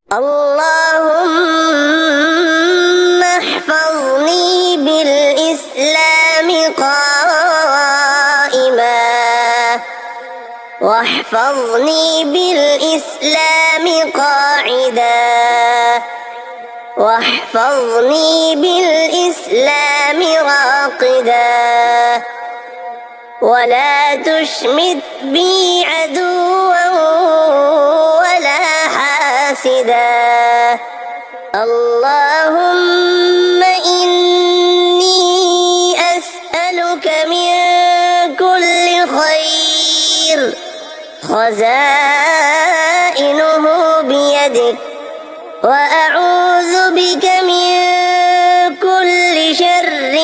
اللهم احفظني بالإسلام قائما، واحفظني بالإسلام قاعدا، واحفظني بالإسلام راقدا، ولا تشمت بي عدوا ولا حاسدا. اللهم إني أسألك من كل خير خزائنه بيدك، وأعوذ بك من كل شر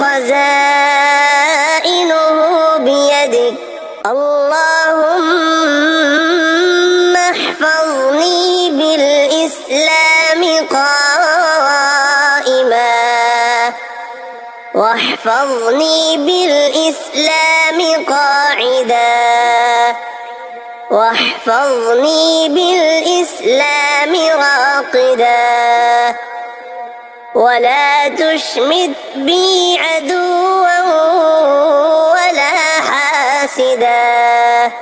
خزائنه بيدك. اللهم احفظني بالإسلام قائما، واحفظني بالإسلام قاعدا، واحفظني بالإسلام راقدا، ولا تشمت بي عدوا ولا حاسدا.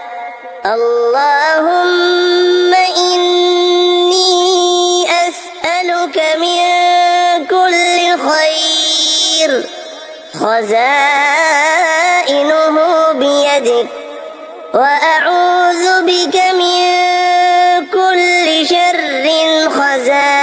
اللهم إني أسألك من كل خير خزائنه بيدك، وأعوذ بك من كل شر خزائنه